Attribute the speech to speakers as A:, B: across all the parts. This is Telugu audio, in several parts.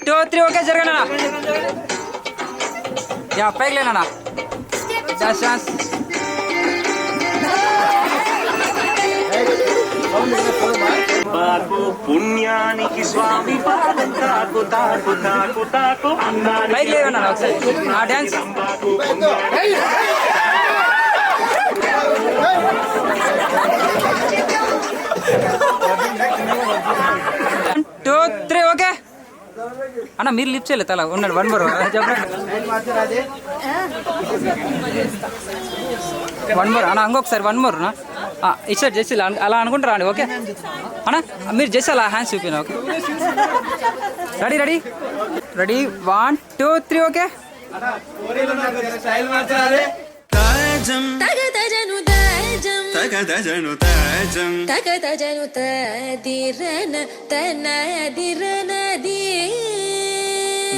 A: 2 3 ఓకే జరగనా యా పైకి లేనా డాన్స్
B: పుణ్యానికి స్వామి పాదం తాకు తాకు తాకు తాకు
A: పైకి లేవన్నా ఒకసారి ఆ డాన్స్ 2 3 ఓకే అన్న మీరు లిఫ్ట్ చేయలేదు తల ఉన్నాడు 1 మోర్ చెప్పండి 1 మోర్ అన్న ఇంకొకసారి 1 మోర్ ఇచ్చారు చేసి అలా అనుకుంటారా అండి ఓకే అన్న మీరు చేసి అలా హ్యాండ్స్ చూపిన okay ready ready ready 1 2 3 okay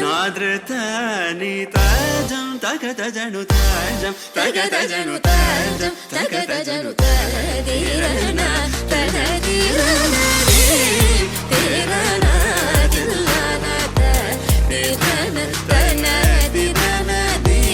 C: నాద్రతని తాజం తగతజను తాజం తగతజను తాజం తగతజను తదిరన తదిరన తదిరన దిల్లన తదిరన తనదిరన ది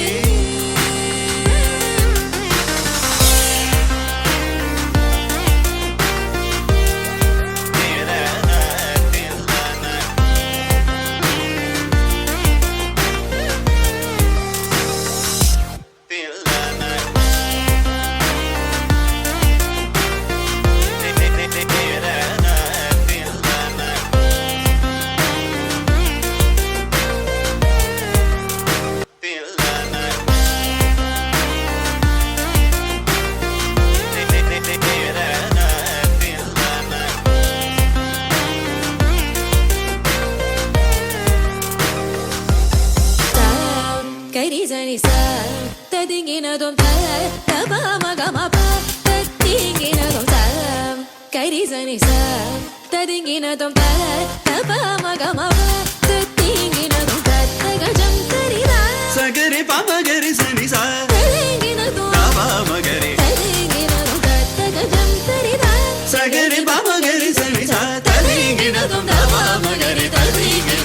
C: సగరి పమగరి సని సా మగరి సగరి పమగరి సని సా తదిగిన మగరి తదిగిన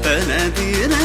C: తనదిరన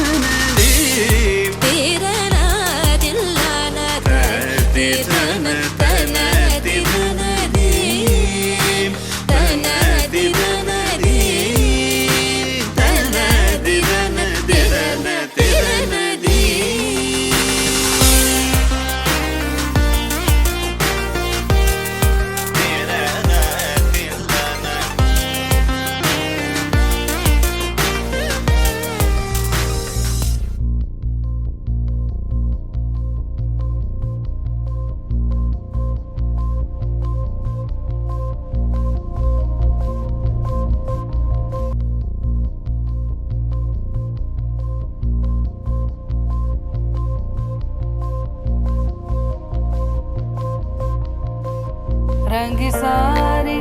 D: रंग सारी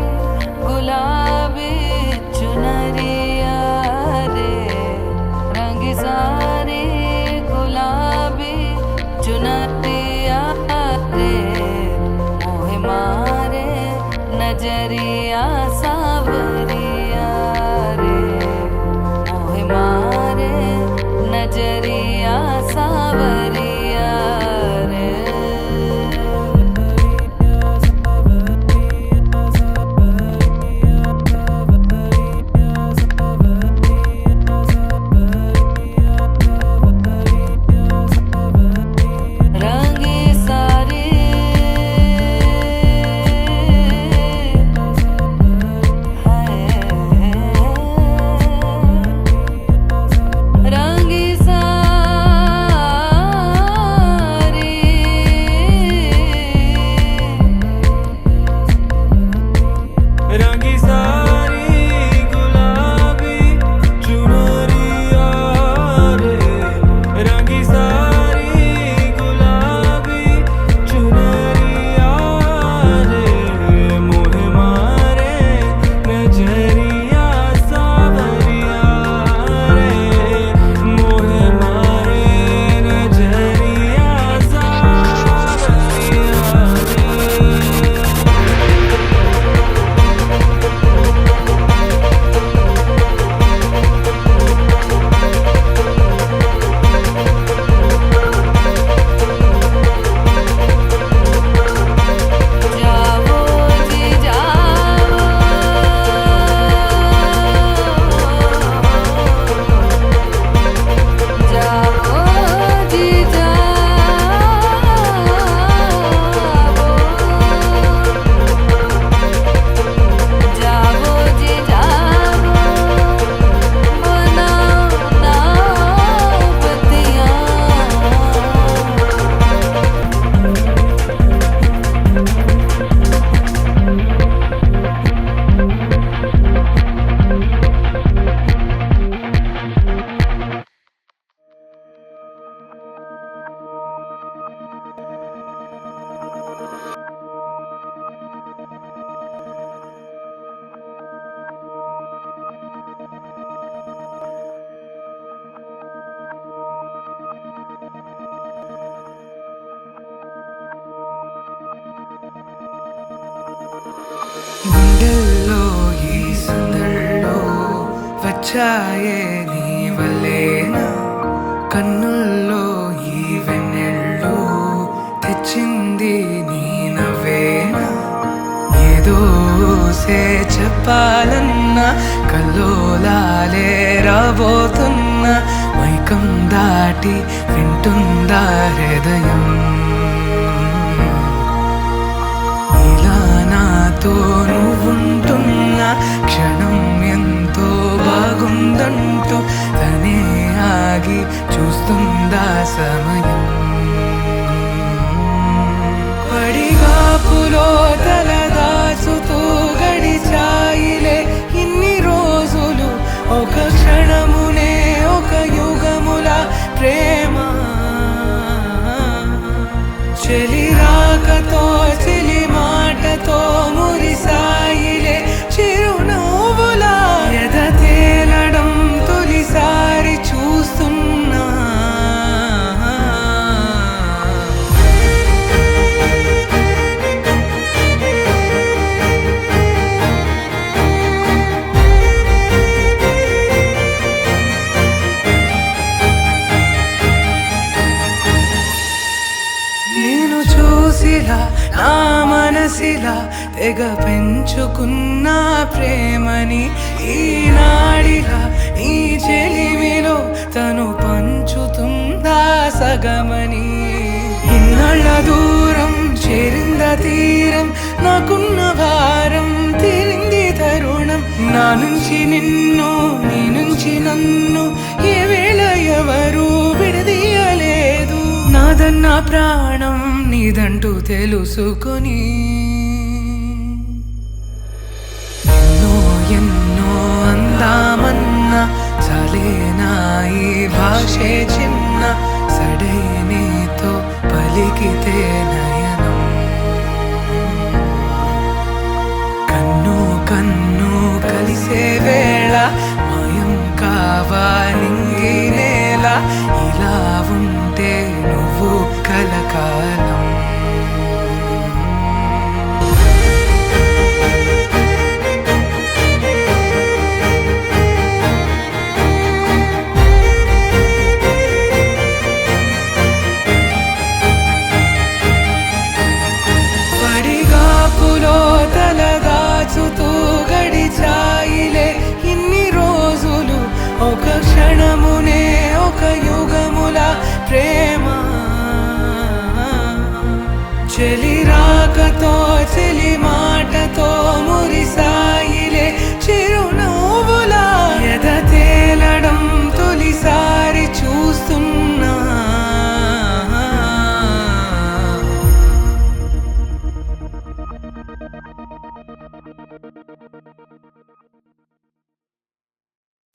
D: गुलाबी चुनरिया रे रंग सारी गुलाबी चुनरिया रे मोह मारे नजरिया सावरिया रे मोह मारे नजरिया सावरिया रे
E: సందళ్ళో వచ్చాయే నీ వల్లేనా కన్నుల్లో ఈ వెన్నెళ్ళు తెచ్చింది నీ నవ్వేనా ఏదో చెప్పాలన్నా కల్లోలాలే రాబోతున్నా మైకం దాటి వింటుందా హృదయం ఇలా నాతో నువ్వుంటున్న క్షణం ఎంతో బాగుందంటూ తనే ఆగి చూస్తుందా సమయం పడిగాపులో తలదాచుతూ గడిచాయిలే ఇన్ని రోజులు ఒక క్షణమునే ఒక యుగముల ప్రేమ చెలి రాకతో చెలి మాటతో మురిసాయిలే చిరునవ్వులా ఎద తేలడం తొలిసారి చూస్తున్నా నా మనసిలా తెగ పెంచుకున్న ప్రేమని ఈనాడిలా ఈ చెలిమిలో తను పంచుతుందా సగమని ఇన్నాళ్ళ దూరం చేరింద తీరం నాకున్న భారం తీరింది తరుణం నా నుంచి నిన్ను నీ నుంచి నన్ను ఏ వేళ ఎవరు విడదీయలేదు నాదన్న ప్రాణం నీదంటూ తెలుసుకొని ఎన్నో ఎన్నో అందామన్నా చాలేనా ఈ భాషే చిన్న సడైనతో పలికితే నయనం కన్ను కన్ను కలిసే వేళ మాయం కావాలింగి నేల ఇలా ఉంటే నువ్వు కలకాలం పడిగాపులో తలదాచుతూ గడిచాయిలే ఇన్ని రోజులు ఒక క్షణమునే ఒక యుగముల ప్రేమ చెలి రాకతో